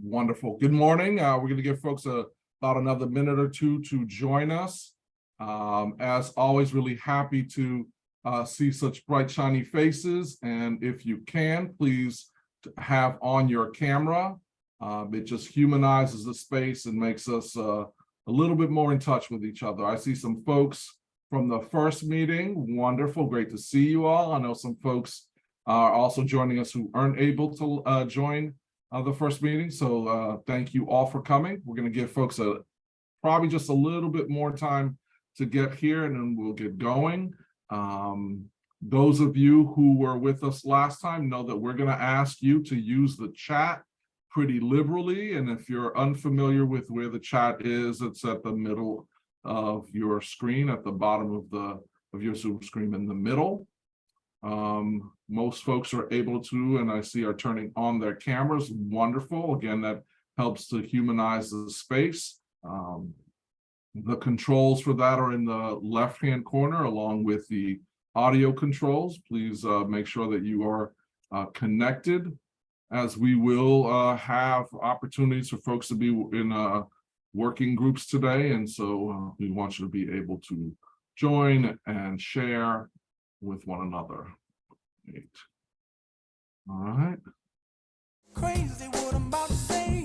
Wonderful. Good morning. We're going to give folks about another minute or two to join us. As always, really happy to see such bright, shiny faces. And if you can, please have on your camera. It just humanizes the space and makes us a little bit more in touch with each other. I see some folks from the first meeting. Wonderful. Great to see you all. I know some folks are also joining us who aren't able to join the first meeting. So thank you all for coming. We're going to give folks probably just a little bit more time to get here, and then we'll get going. Those of you who were with us last time know that we're going to ask you to use the chat pretty liberally. And if you're unfamiliar with where the chat is, it's at the middle of your screen, at the bottom of your Zoom screen in the middle. Most folks are able to, and I see are turning on their cameras. Wonderful. Again, that helps to humanize the space. The controls for that are in the left-hand corner, along with the audio controls. Please make sure that you are connected, as we will have opportunities for folks to be in working groups today. And so we want you to be able to join and share with one another. Great. All right. Crazy what I'm about to say.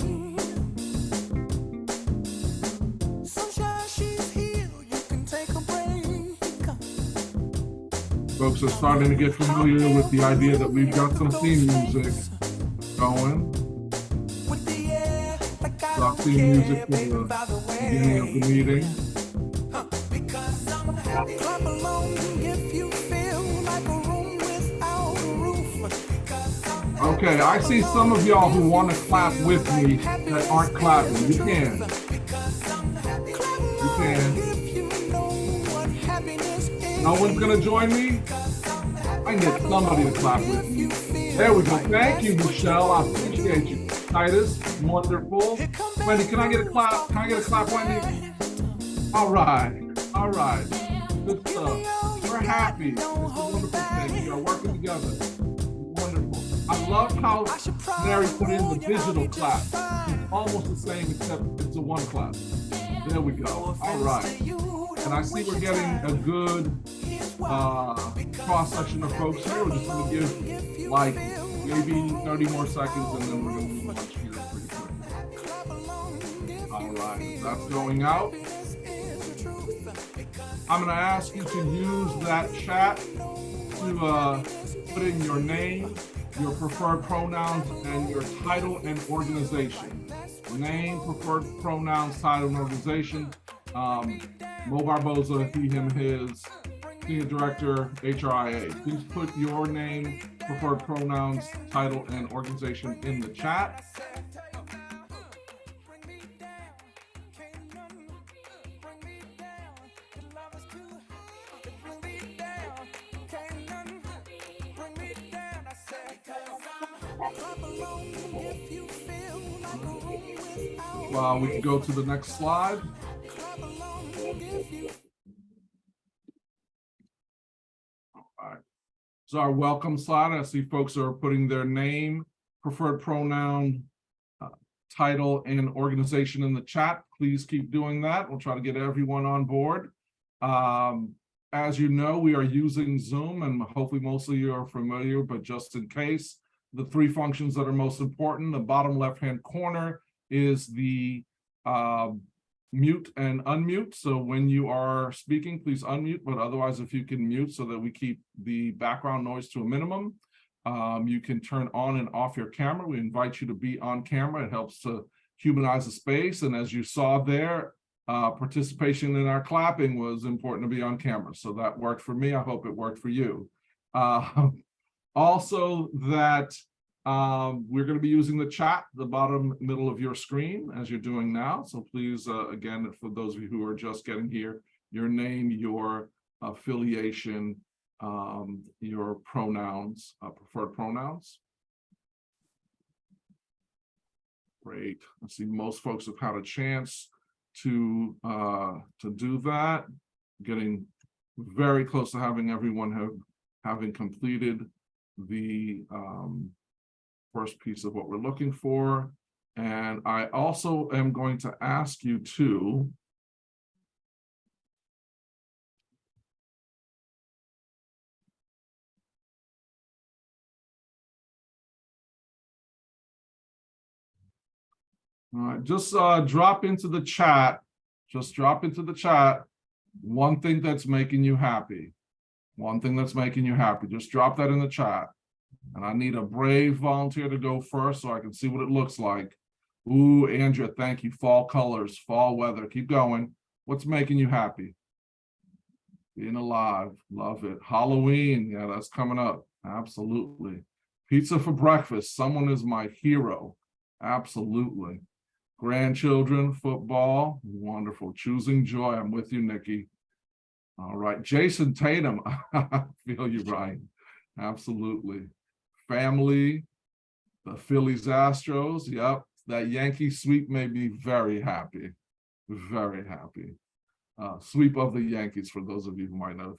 Sunshine, she's here. You can take a break. Folks are starting to get familiar with the idea that we've got some theme music going. With the air, like I Got don't theme care, music for baby, the by the beginning of the way. meeting. Because I'm happy. Clap along if you feel like a room without a roof. Because I'm happy. Okay, I see some of y'all who want to clap with me that aren't clapping. You can. Because I'm happy. Clap You along can. if you know what happiness is. No one's going to join me? I can get somebody to clap with me. There we go. Thank you, Michelle. I appreciate you. Titus, wonderful. Wendy, can I get a clap? Can I get a clap, Wendy? All right. All right. Good stuff. We're happy. It's a wonderful thing. We are working together. Wonderful. I love how Mary put in the digital clap. It's almost the same, except it's a one clap. There we go. All right. And I see we're getting a good cross section of folks here. We're just going to give like maybe 30 more seconds, and then we're going to move on here pretty quick. All right, that's going out. I'm going to ask you to use that chat to put in your name, your preferred pronouns, and your title and organization. Name, preferred pronouns, title, and organization. Mo Barboza, he, him, his, Senior Director, HRIA. Please put your name, preferred pronouns, title, and organization in the chat. We can go to the next slide. All right. So our welcome slide, I see folks are putting their name, preferred pronoun, title, and organization in the chat. Please keep doing that. We'll try to get everyone on board. As you know, we are using Zoom, and hopefully most of you are familiar, but just in case, the three functions that are most important, the bottom left-hand corner is the mute and unmute. So when you are speaking, please unmute, but otherwise, if you can mute so that we keep the background noise to a minimum. You can turn on and off your camera. We invite you to be on camera. It helps to humanize the space. And as you saw there, participation in our clapping was important to be on camera. So that worked for me. I hope it worked for you. Also that we're going to be using the chat, the bottom middle of your screen, as you're doing now. So please, again, for those of you who are just getting here, your name, your affiliation, your pronouns, preferred pronouns. Great. I see most folks have had a chance to do that. Getting very close to having everyone having completed the first piece of what we're looking for. And I also am going to ask you to just drop into the chat. Just drop into the chat one thing that's making you happy. One thing that's making you happy. Just drop that in the chat. And I need a brave volunteer to go first so I can see what it looks like. Ooh, Andrea, thank you. Fall colors, fall weather. Keep going. What's making you happy? Being alive. Love it. Halloween. Yeah, that's coming up. Absolutely. Pizza for breakfast. Someone is my hero. Absolutely. Grandchildren, football. Wonderful. Choosing joy. I'm with you, Nikki. All right. Jason Tatum. I feel you, Ryan. Absolutely. Family. The Phillies Astros. Yep. That Yankee sweep made me very happy. Very happy. Sweep of the Yankees, for those of you who might have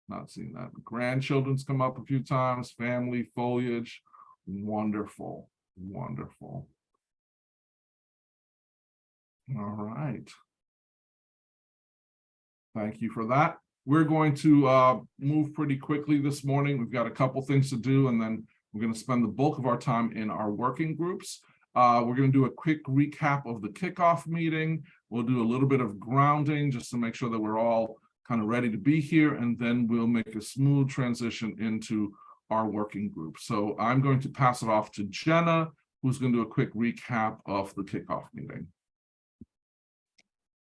not seen that. Grandchildren's come up a few times. Family, foliage. Wonderful. Wonderful. All right. Thank you for that. We're going to move pretty quickly this morning. We've got a couple things to do, and then we're going to spend the bulk of our time in our working groups. We're going to do a quick recap of the kickoff meeting. We'll do a little bit of grounding just to make sure that we're all kind of ready to be here, and then we'll make a smooth transition into our working group. So I'm going to pass it off to Jenna, who's going to do a quick recap of the kickoff meeting.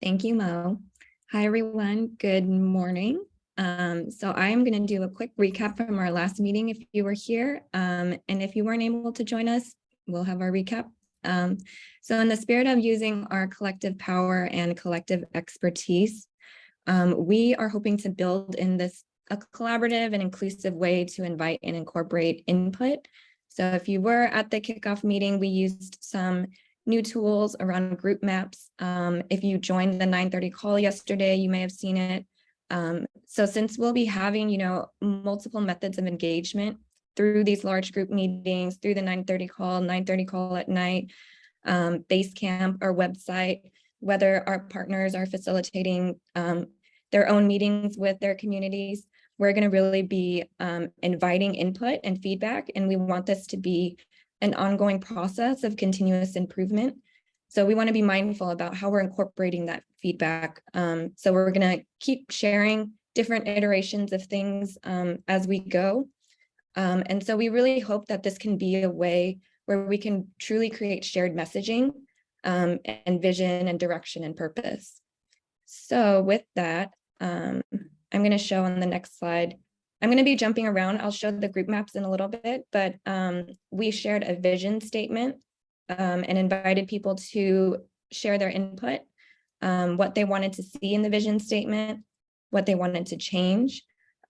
Thank you, Mo. Hi, everyone. Good morning. So I am going to do a quick recap from our last meeting if you were here. And if you weren't able to join us, we'll have our recap. So in the spirit of using our collective power and collective expertise, we are hoping to build in this a collaborative and inclusive way to invite and incorporate input. So if you were at the kickoff meeting, we used some new tools around group maps. If you joined the 9:30 call yesterday, you may have seen it. So since we'll be having, multiple methods of engagement through these large group meetings, through the 9:30 call at night, Basecamp, our website, whether our partners are facilitating their own meetings with their communities, we're going to really be inviting input and feedback, and we want this to be an ongoing process of continuous improvement. So we want to be mindful about how we're incorporating that feedback. So we're going to keep sharing different iterations of things as we go. And so we really hope that this can be a way where we can truly create shared messaging and vision and direction and purpose. So with that, I'm going to show on the next slide. I'm going to be jumping around. I'll show the group maps in a little bit, but we shared a vision statement and invited people to share their input, what they wanted to see in the vision statement, what they wanted to change.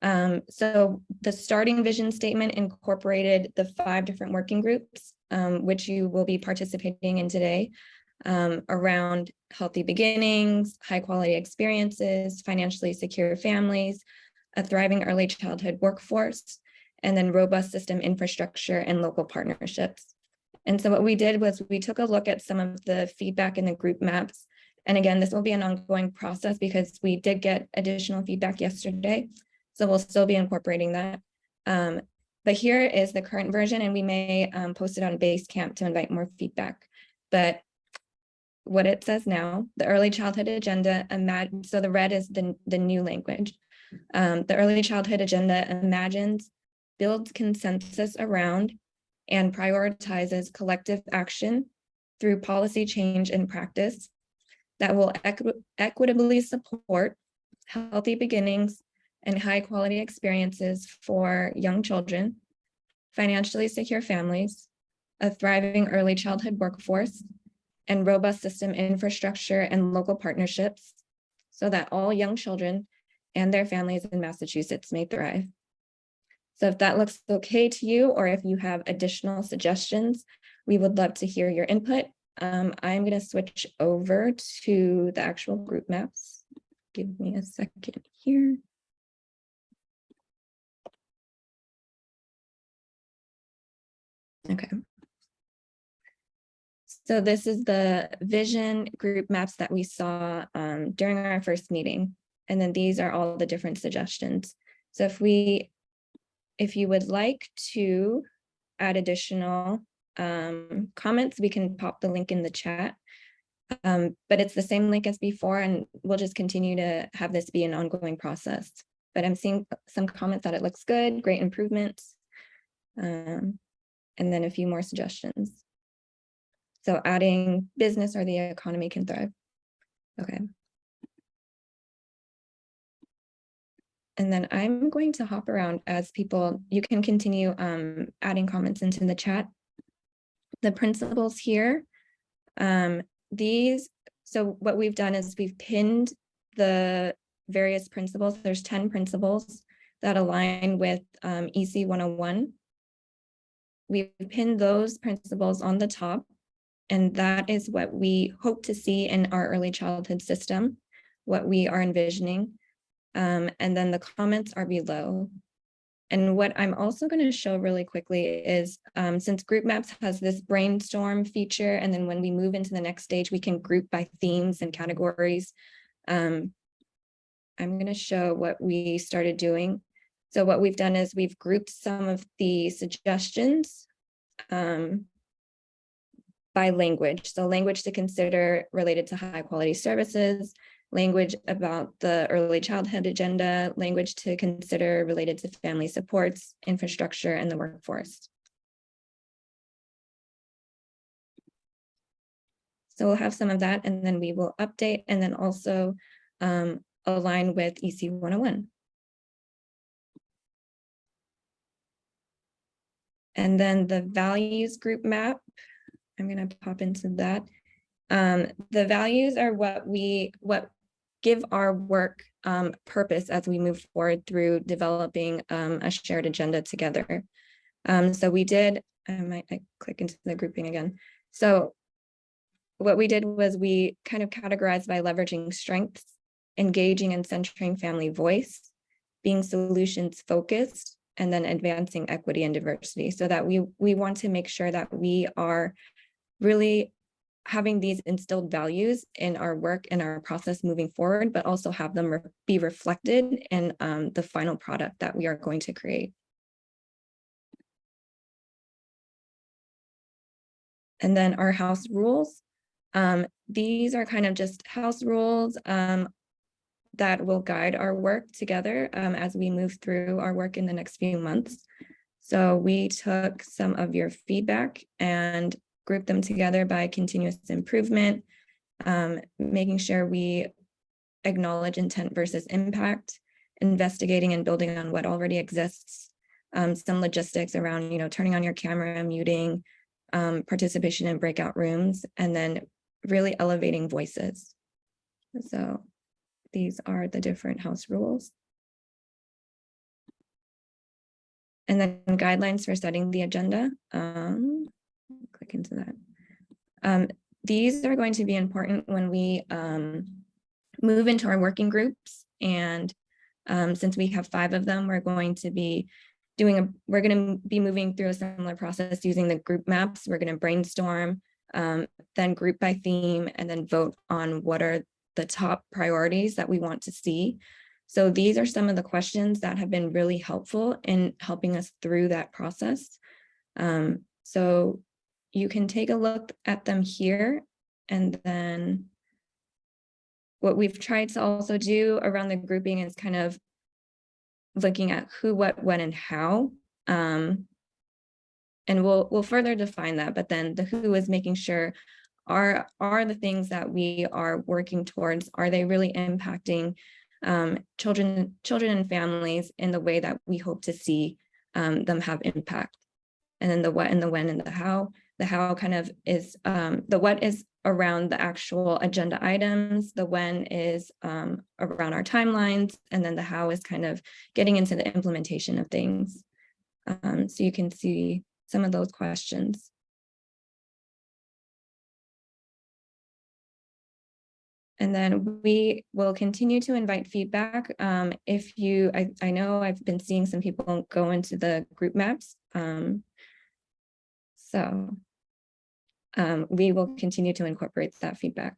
So the starting vision statement incorporated the 5 different working groups, which you will be participating in today, around healthy beginnings, high quality experiences, financially secure families, a thriving early childhood workforce, and then robust system infrastructure and local partnerships. And so what we did was we took a look at some of the feedback in the group maps. And again, this will be an ongoing process because we did get additional feedback yesterday. So we'll still be incorporating that. But here is the current version, and we may post it on Basecamp to invite more feedback. But what it says now, the early childhood agenda, so the red is the new language. The early childhood agenda imagines, builds consensus around, and prioritizes collective action through policy change and practice that will equitably support healthy beginnings and high quality experiences for young children, financially secure families, a thriving early childhood workforce, and robust system infrastructure and local partnerships so that all young children and their families in Massachusetts may thrive. So if that looks okay to you, or if you have additional suggestions, we would love to hear your input. I'm going to switch over to the actual group maps. Give me a second here. Okay. So this is the vision group maps that we saw during our first meeting. And then these are all the different suggestions. So if you would like to add additional comments, we can pop the link in the chat. But it's the same link as before, and we'll just continue to have this be an ongoing process. But I'm seeing some comments that it looks good, great improvements, and then a few more suggestions. So adding business or the economy can thrive. Okay. And then I'm going to hop around as people, you can continue adding comments into the chat. The principles here, so what we've done is we've pinned the various principles. There's 10 principles that align with EC 101. We've pinned those principles on the top, and that is what we hope to see in our early childhood system, what we are envisioning. And then the comments are below. And what I'm also going to show really quickly is since Group Maps has this brainstorm feature, and then when we move into the next stage, we can group by themes and categories. I'm going to show what we started doing. So what we've done is we've grouped some of the suggestions by language. So language to consider related to high quality services, language about the early childhood agenda, language to consider related to family supports, infrastructure, and the workforce. So we'll have some of that, and then we will update and then also align with EC 101. And then the values group map, I'm going to pop into that. The values are what give our work purpose as we move forward through developing a shared agenda together. So we did, I click into the grouping again. So what we did was we kind of categorized by leveraging strengths, engaging and centering family voice, being solutions focused, and then advancing equity and diversity, so that we want to make sure that we are really having these instilled values in our work and our process moving forward, but also have them be reflected in the final product that we are going to create. And then our house rules. These are kind of just house rules that will guide our work together as we move through our work in the next few months. So we took some of your feedback and group them together by continuous improvement, making sure we acknowledge intent versus impact, investigating and building on what already exists, some logistics around, turning on your camera, muting, participation in breakout rooms, and then really elevating voices. So these are the different house rules. And then guidelines for setting the agenda. Click into that. These are going to be important when we move into our working groups. And since we have 5 of them, we're going to be moving through a similar process using the group maps. We're going to brainstorm, then group by theme, and then vote on what are the top priorities that we want to see. So these are some of the questions that have been really helpful in helping us through that process. So you can take a look at them here, and then what we've tried to also do around the grouping is kind of looking at who, what, when, and how. And we'll further define that, but then the who is making sure are the things that we are working towards, are they really impacting children and families in the way that we hope to see them have impact. And then the what and the when and the how kind of is, the what is around the actual agenda items, the when is around our timelines, and then the how is kind of getting into the implementation of things. So you can see some of those questions. And then we will continue to invite feedback. If you, I know I've been seeing some people go into the group maps. So we will continue to incorporate that feedback.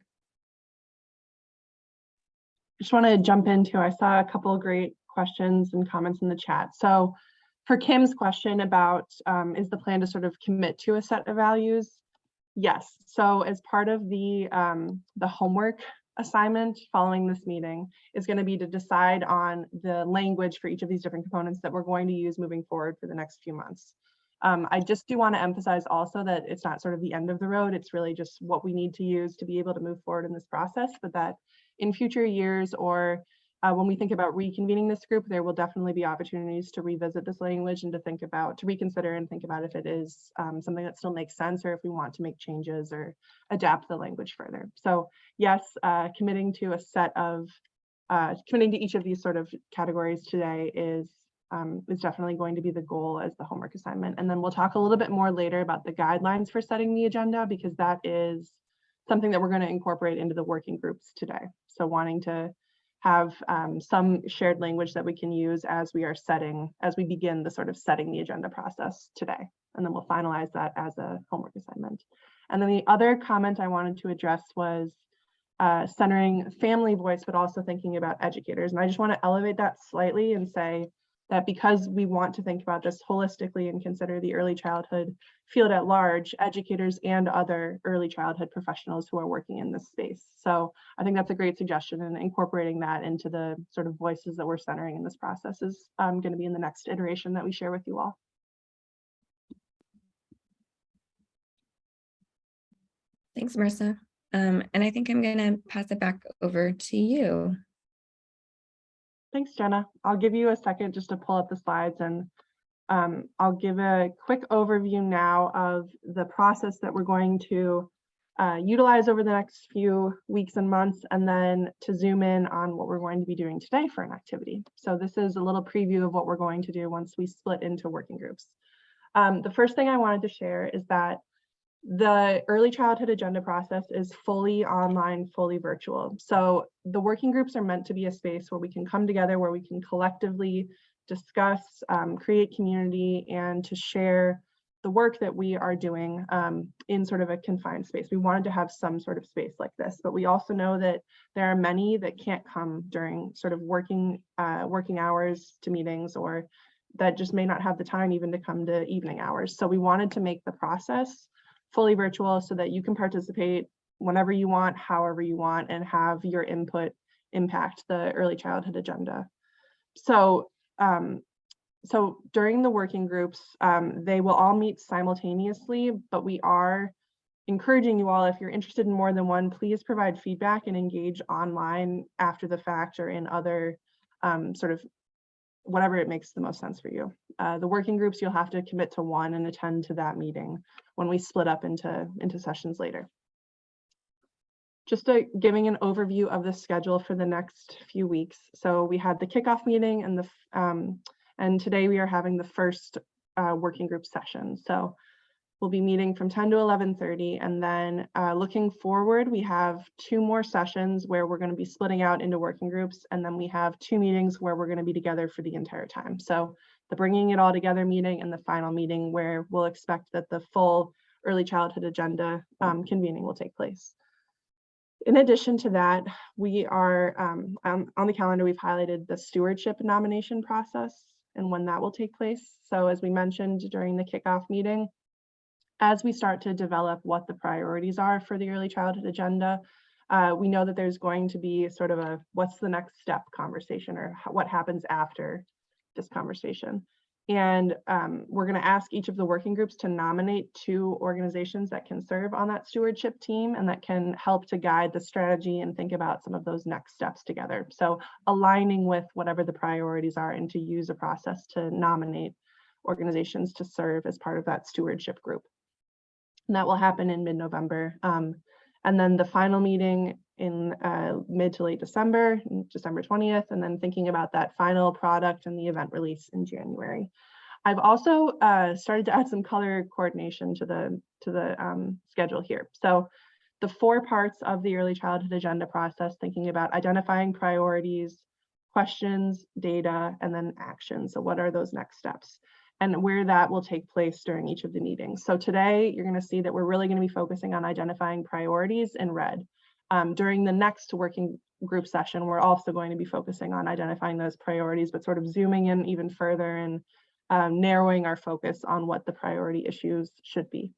Just want to jump into, I saw a couple of great questions and comments in the chat. So for Kim's question about, is the plan to sort of commit to a set of values? Yes. So as part of the homework assignment following this meeting is going to be to decide on the language for each of these different components that we're going to use moving forward for the next few months. I just do want to emphasize also that it's not sort of the end of the road. It's really just what we need to use to be able to move forward in this process, but that in future years or when we think about reconvening this group, there will definitely be opportunities to revisit this language and to reconsider and think about if it is something that still makes sense or if we want to make changes or adapt the language further. So yes, committing to each of these sort of categories today is definitely going to be the goal as the homework assignment. And then we'll talk a little bit more later about the guidelines for setting the agenda, because that is something that we're going to incorporate into the working groups today. So wanting to have some shared language that we can use as we begin the sort of setting the agenda process today. And then we'll finalize that as a homework assignment. And then the other comment I wanted to address was centering family voice, but also thinking about educators. And I just want to elevate that slightly and say that because we want to think about this holistically and consider the early childhood field at large, educators and other early childhood professionals who are working in this space. So I think that's a great suggestion, and incorporating that into the sort of voices that we're centering in this process is going to be in the next iteration that we share with you all. Thanks, Marissa. And I think I'm going to pass it back over to you. Thanks, Jenna. I'll give you a second just to pull up the slides, and I'll give a quick overview now of the process that we're going to utilize over the next few weeks and months, and then to zoom in on what we're going to be doing today for an activity. So this is a little preview of what we're going to do once we split into working groups. The first thing I wanted to share is that the early childhood agenda process is fully online, fully virtual. So the working groups are meant to be a space where we can come together, where we can collectively discuss, create community, and to share the work that we are doing in sort of a confined space. We wanted to have some sort of space like this, but we also know that there are many that can't come during sort of working hours to meetings, or that just may not have the time even to come to evening hours. So we wanted to make the process fully virtual so that you can participate whenever you want, however you want, and have your input impact the early childhood agenda. So, so during the working groups, they will all meet simultaneously, but we are encouraging you all, if you're interested in more than one, please provide feedback and engage online after the fact or in other sort of whatever it makes the most sense for you. The working groups, you'll have to commit to one and attend to that meeting when we split up into sessions later. Just giving an overview of the schedule for the next few weeks. So we had the kickoff meeting and today we are having the first working group session. So we'll be meeting from 10 to 11:30, and then looking forward, we have 2 more sessions where we're going to be splitting out into working groups, and then we have 2 meetings where we're going to be together for the entire time. So the bringing it all together meeting and the final meeting where we'll expect that the full early childhood agenda convening will take place. In addition to that, we are on the calendar, we've highlighted the stewardship nomination process and when that will take place. So as we mentioned during the kickoff meeting, as we start to develop what the priorities are for the early childhood agenda, we know that there's going to be sort of a what's the next step conversation, or what happens after this conversation. And we're going to ask each of the working groups to nominate 2 organizations that can serve on that stewardship team and that can help to guide the strategy and think about some of those next steps together. So aligning with whatever the priorities are, and to use a process to nominate organizations to serve as part of that stewardship group. And that will happen in mid-November. And then the final meeting in mid to late December, December 20th, and then thinking about that final product and the event release in January. I've also started to add some color coordination to the schedule here. So the 4 parts of the early childhood agenda process, thinking about identifying priorities, questions, data, and then action. So what are those next steps? and where that will take place during each of the meetings. So today you're going to see that we're really going to be focusing on identifying priorities in red. During the next working group session, we're also going to be focusing on identifying those priorities, but sort of zooming in even further and narrowing our focus on what the priority issues should be.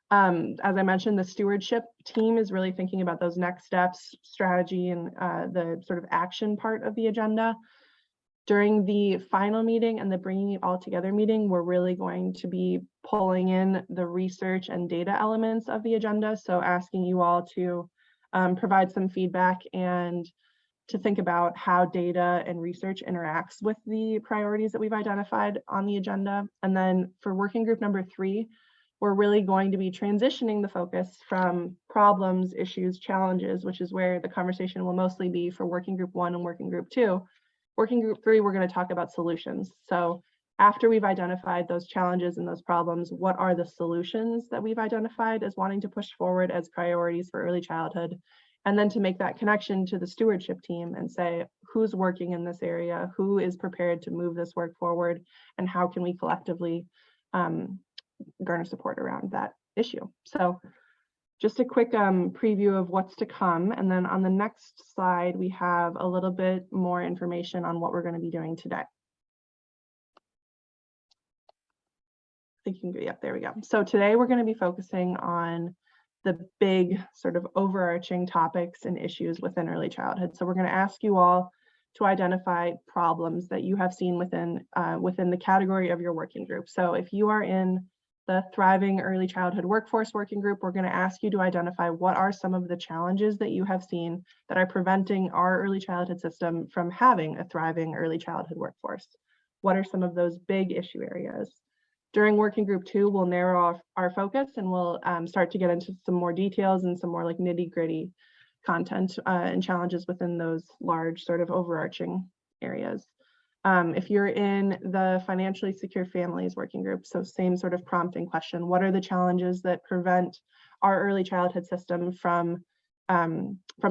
As I mentioned, the stewardship team is really thinking about those next steps, strategy, and the sort of action part of the agenda. During the final meeting and the bringing it all together meeting, we're really going to be pulling in the research and data elements of the agenda. So asking you all to provide some feedback and to think about how data and research interacts with the priorities that we've identified on the agenda. And then for working group number 3, we're really going to be transitioning the focus from problems, issues, challenges, which is where the conversation will mostly be for working group 1 and working group 2. Working group 3, we're going to talk about solutions. So after we've identified those challenges and those problems, what are the solutions that we've identified as wanting to push forward as priorities for early childhood? And then to make that connection to the stewardship team and say, who's working in this area, who is prepared to move this work forward, and how can we collectively garner support around that issue. So just a quick preview of what's to come. And then on the next slide, we have a little bit more information on what we're going to be doing today. I think you can go, yep, there we go. So today we're going to be focusing on the big sort of overarching topics and issues within early childhood. So we're going to ask you all to identify problems that you have seen within the category of your working group. So if you are in the Thriving Early Childhood Workforce Working Group, we're going to ask you to identify what are some of the challenges that you have seen that are preventing our early childhood system from having a thriving early childhood workforce. What are some of those big issue areas? During working group 2, we'll narrow off our focus and we'll start to get into some more details and some more like nitty-gritty content and challenges within those large sort of overarching areas. If you're in the Financially Secure Families Working Group, so same sort of prompting question, what are the challenges that prevent our early childhood system from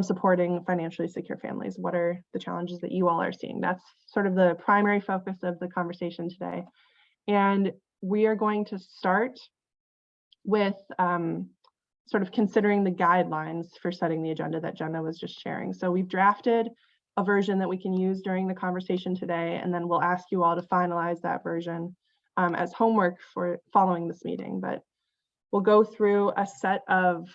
supporting financially secure families? What are the challenges that you all are seeing? That's sort of the primary focus of the conversation today. And we are going to start with sort of considering the guidelines for setting the agenda that Jenna was just sharing. So we've drafted a version that we can use during the conversation today, and then we'll ask you all to finalize that version as homework for following this meeting. But we'll go through a set of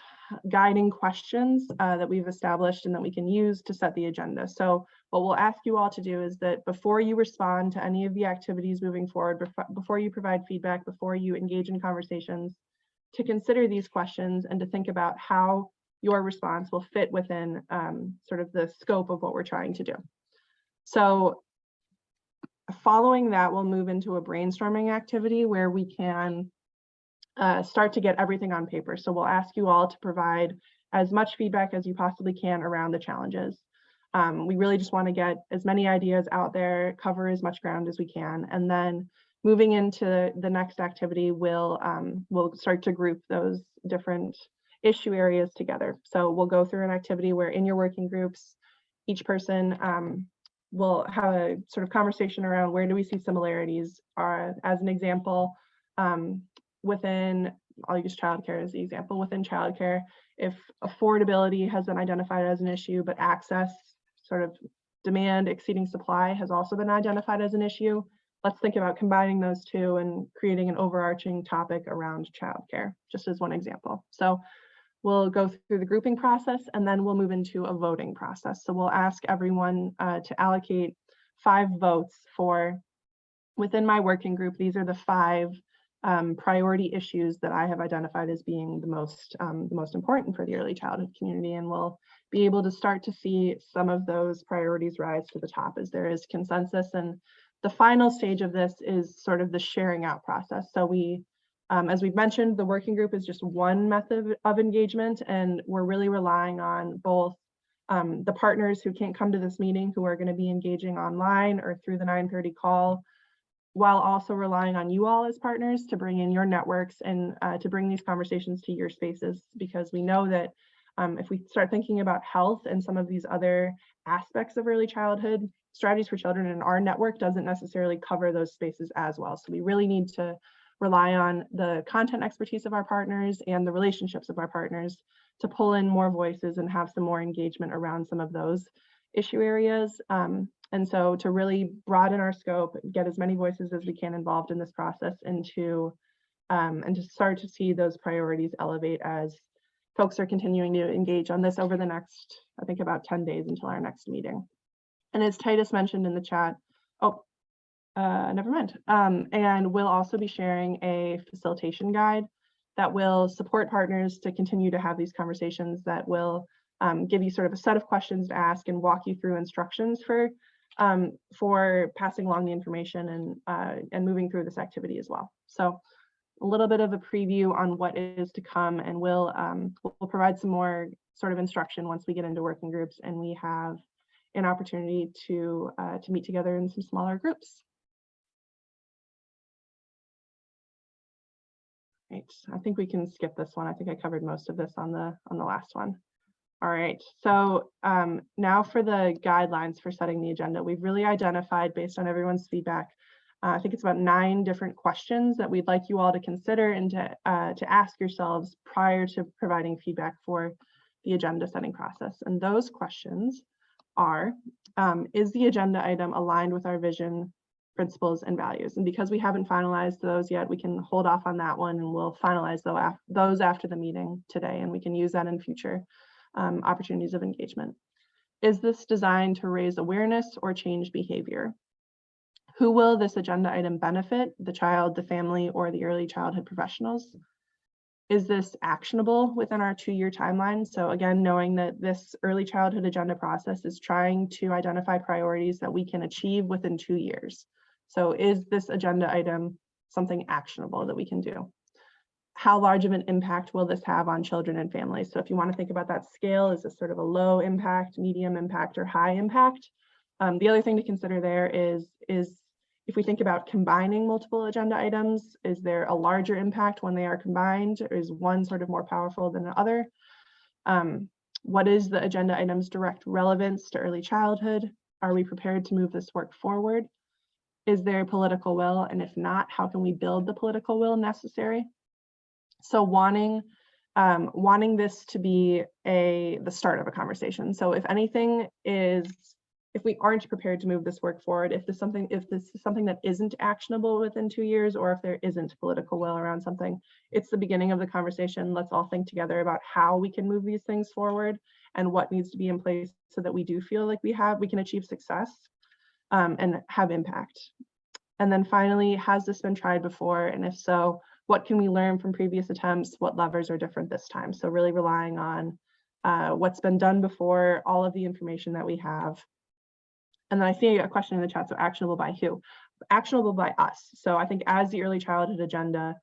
guiding questions that we've established and that we can use to set the agenda. So what we'll ask you all to do is that before you respond to any of the activities moving forward, before you provide feedback, before you engage in conversations, to consider these questions and to think about how your response will fit within sort of the scope of what we're trying to do. So following that, we'll move into a brainstorming activity where we can start to get everything on paper. So we'll ask you all to provide as much feedback as you possibly can around the challenges. We really just want to get as many ideas out there, cover as much ground as we can, and then moving into the next activity, we'll start to group those different issue areas together. So we'll go through an activity where in your working groups, each person will have a sort of conversation around where do we see similarities. As an example, within, I'll use childcare as the example, within childcare, if affordability has been identified as an issue, but access, sort of demand exceeding supply, has also been identified as an issue, let's think about combining those two and creating an overarching topic around childcare, just as one example. So we'll go through the grouping process and then we'll move into a voting process. So we'll ask everyone to allocate 5 votes for, within my working group, these are the 5 priority issues that I have identified as being the most important for the early childhood community, and we'll be able to start to see some of those priorities rise to the top as there is consensus. And the final stage of this is sort of the sharing out process. So we, as we've mentioned, the working group is just one method of engagement, and we're really relying on both the partners who can't come to this meeting, who are going to be engaging online or through the 9:30 call, while also relying on you all as partners to bring in your networks and to bring these conversations to your spaces, because we know that if we start thinking about health and some of these other aspects of early childhood, Strategies for Children in our network doesn't necessarily cover those spaces as well. So we really need to rely on the content expertise of our partners and the relationships of our partners to pull in more voices and have some more engagement around some of those issue areas. And so to really broaden our scope, get as many voices as we can involved in this process, and to start to see those priorities elevate as folks are continuing to engage on this over the next, I think, about 10 days until our next meeting. And as Titus mentioned in the chat, never mind. And we'll also be sharing a facilitation guide that will support partners to continue to have these conversations, that will give you sort of a set of questions to ask and walk you through instructions for passing along the information and moving through this activity as well. So a little bit of a preview on what is to come, and we'll provide some more sort of instruction once we get into working groups and we have an opportunity to meet together in some smaller groups. Right, I think we can skip this one. I think I covered most of this on the last one. All right, so now for the guidelines for setting the agenda. We've really identified, based on everyone's feedback, I think it's about 9 different questions that we'd like you all to consider and to ask yourselves prior to providing feedback for the agenda setting process. And those questions are, is the agenda item aligned with our vision, principles, and values? And because we haven't finalized those yet, we can hold off on that one, and we'll finalize those after the meeting today, and we can use that in future opportunities of engagement. Is this designed to raise awareness or change behavior? Who will this agenda item benefit? The child, the family, or the early childhood professionals? Is this actionable within our 2-year timeline? So again, knowing that this early childhood agenda process is trying to identify priorities that we can achieve within 2 years. So is this agenda item something actionable that we can do? How large of an impact will this have on children and families? So if you want to think about that scale, is this sort of a low impact, medium impact, or high impact? The other thing to consider there is if we think about combining multiple agenda items, is there a larger impact when they are combined? Or is one sort of more powerful than the other? What is the agenda item's direct relevance to early childhood? Are we prepared to move this work forward? Is there political will? And if not, how can we build the political will necessary? So wanting this to be the start of a conversation. So if anything if we aren't prepared to move this work forward, if this is something that isn't actionable within 2 years, or if there isn't political will around something, it's the beginning of the conversation. Let's all think together about how we can move these things forward and what needs to be in place so that we do feel like we can achieve success and have impact. And then finally, has this been tried before? And if so, what can we learn from previous attempts? What levers are different this time? So really relying on what's been done before, all of the information that we have. And then I see a question in the chat, so actionable by who? Actionable by us. So I think as the early childhood agenda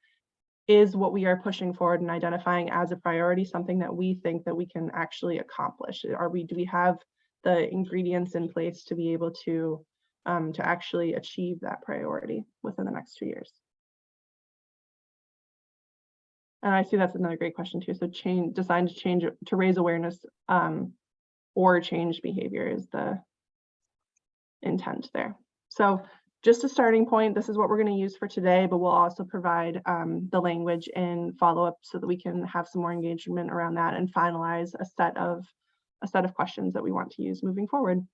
is what we are pushing forward and identifying as a priority, something that we think that we can actually accomplish. Do we have the ingredients in place to be able to actually achieve that priority within the next 2 years? And I see that's another great question too. So designed to raise awareness or change behavior is the intent there. So just a starting point, this is what we're going to use for today, but we'll also provide the language in follow-up so that we can have some more engagement around that and finalize a set of questions that we want to use moving forward.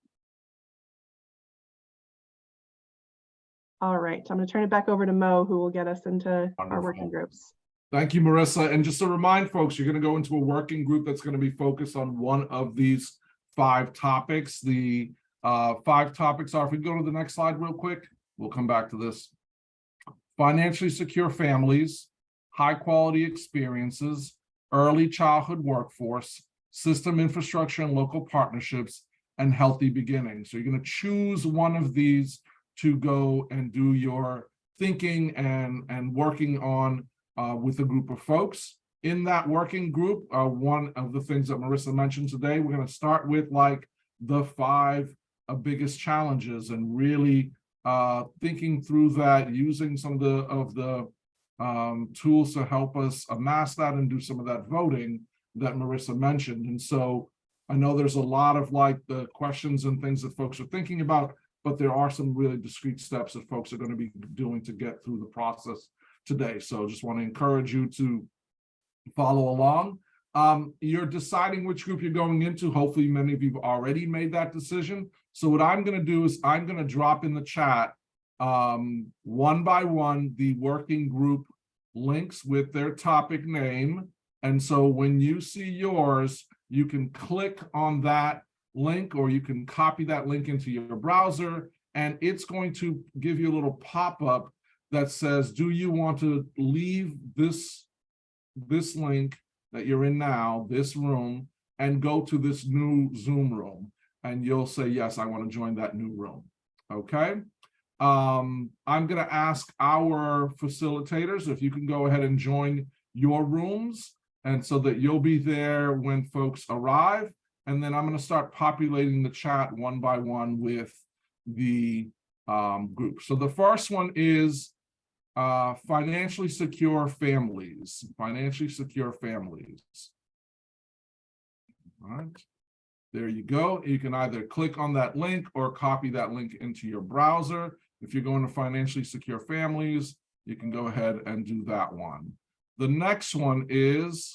All right, so I'm going to turn it back over to Mo, who will get us into our working groups. Thank you, Marissa. And just to remind folks, you're going to go into a working group that's going to be focused on one of these 5 topics. The 5 topics are, if we go to the next slide real quick, we'll come back to this. Financially secure families, high quality experiences, early childhood workforce, system infrastructure and local partnerships, and healthy beginnings. So you're going to choose one of these to go and do your thinking and working on with a group of folks. In that working group, one of the things that Marissa mentioned today, we're going to start with like the 5 biggest challenges and really thinking through that, using some of the tools to help us amass that and do some of that voting that Marissa mentioned. And so I know there's a lot of like the questions and things that folks are thinking about. but there are some really discrete steps that folks are going to be doing to get through the process today. So just want to encourage you to follow along. You're deciding which group you're going into. Hopefully, many of you have already made that decision. So what I'm going to do is I'm going to drop in the chat one by one the working group links with their topic name. And so when you see yours, you can click on that link, or you can copy that link into your browser, and it's going to give you a little pop-up that says, do you want to leave this link that you're in now, this room, and go to this new Zoom room? And you'll say, yes, I want to join that new room. Okay. I'm going to ask our facilitators if you can go ahead and join your rooms, and so that you'll be there when folks arrive. And then I'm going to start populating the chat one by one with the group. So the first one is financially secure families. Financially secure families. All right. There you go. You can either click on that link or copy that link into your browser. If you're going to financially secure families, you can go ahead and do that one. The next one is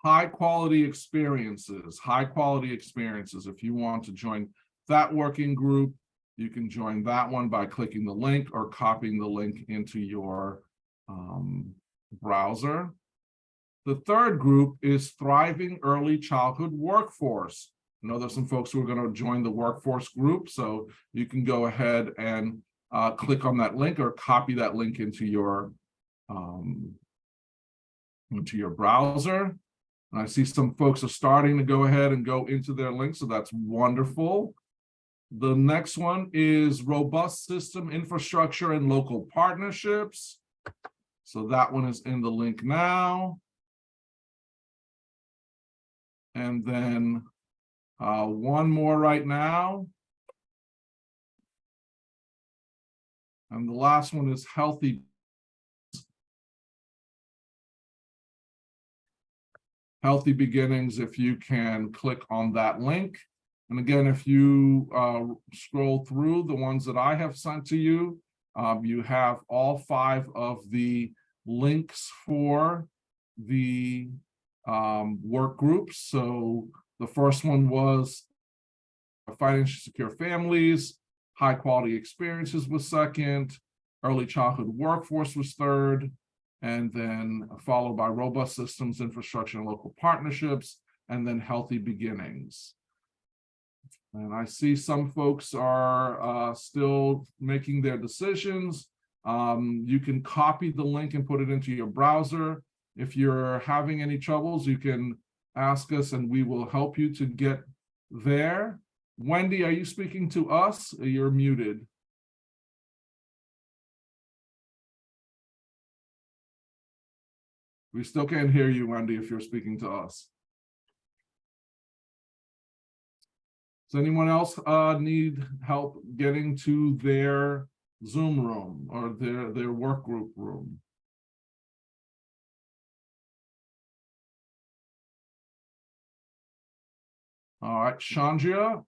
high quality experiences. High quality experiences. If you want to join that working group, you can join that one by clicking the link or copying the link into your browser. The third group is thriving early childhood workforce. I know there's some folks who are going to join the workforce group, so you can go ahead and click on that link or copy that link into your browser. And I see some folks are starting to go ahead and go into their link, so that's wonderful. The next one is robust system infrastructure and local partnerships. So that one is in the link now. And then one more right now. And the last one is healthy beginnings. If you can click on that link. And again, if you scroll through the ones that I have sent to you, you have all 5 of the links for the work groups. So the first one was financially secure families, high quality experiences was second, early childhood workforce was third, and then followed by robust systems, infrastructure, and local partnerships, and then healthy beginnings. And I see some folks are still making their decisions. You can copy the link and put it into your browser. If you're having any troubles, you can ask us and we will help you to get there. Wendy, are you speaking to us? You're muted. We still can't hear you, Wendy, if you're speaking to us. Does anyone else need help getting to their Zoom room or their work group room? All right, Chandra,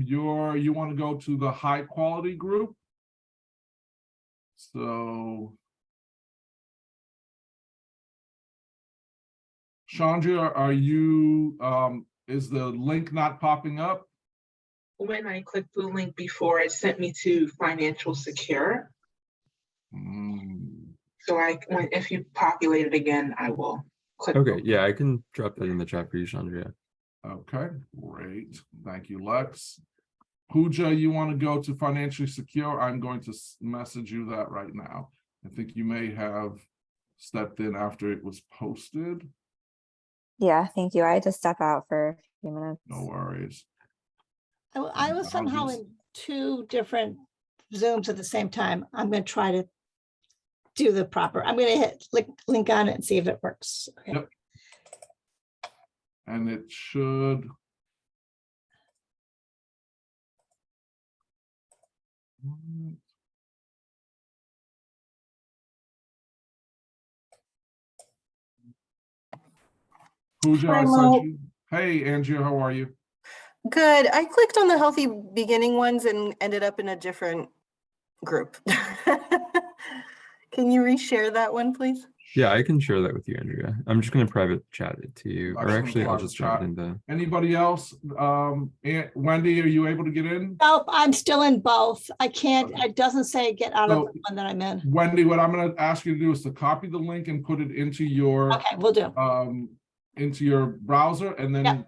you want to go to the high quality group? So, Chandra, are you? Is the link not popping up? When I clicked the link before, it sent me to Financial Secure. So if you populate it again, I will click. Okay, yeah, I can drop that in the chat for you, Chandra. Okay, great. Thank you, Lex. Pooja, you want to go to Financially Secure? I'm going to message you that right now. I think you may have stepped in after it was posted. Yeah, thank you. I had to step out for a few minutes. No worries. I was somehow in 2 different Zooms at the same time. I'm going to try to do the proper. I'm going to hit link on it and see if it works. Okay. Yep. And it should. Pooja, Hi, I Mo. sent you. Hey, Andrea, how are you? Good. I clicked on the healthy beginning ones and ended up in a different group. Can you reshare that one, please? Yeah, I can share that with you, Andrea. I'm just gonna private chat it to you, or Excellent, actually I'll private just drop it chat. in the. Anybody else? Wendy, are you able to get in? Nope, I'm still in both. I can't, Okay. it doesn't say get out of So- the one that I'm in. Wendy, what I'm gonna ask you to do is to copy the link and put it into your Okay, we'll do. into your browser and then Yep.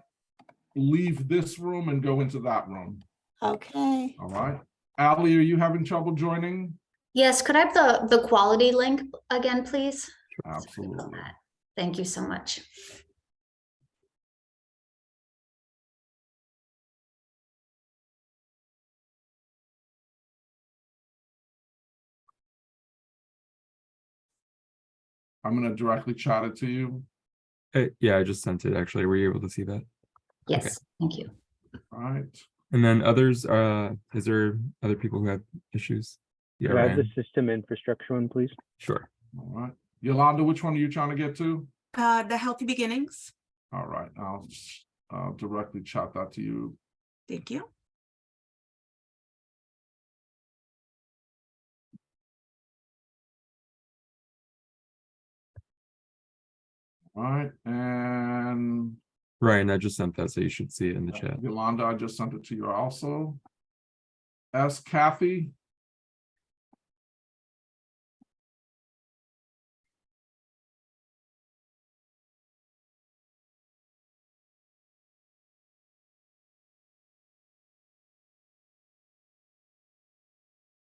leave this room and go into that room. Okay. All right. Ally, are you having trouble joining? Yes, could I have the quality link again, please? Absolutely. Thank you so much. I'm gonna directly chat it to you. Yeah, I just sent it actually. Were you able to see that? Yes, thank you. All right. And then others, is there other people who have issues? Yeah, Could I have the Ryan? system infrastructure one, please? Sure. All right. Yolanda, which one are you trying to get to? The Healthy Beginnings. All right, I'll directly chat that to you. Thank you. All right, and Ryan, I just sent that, so you should see it in the chat. Yolanda, I just sent it to you also. Kathy,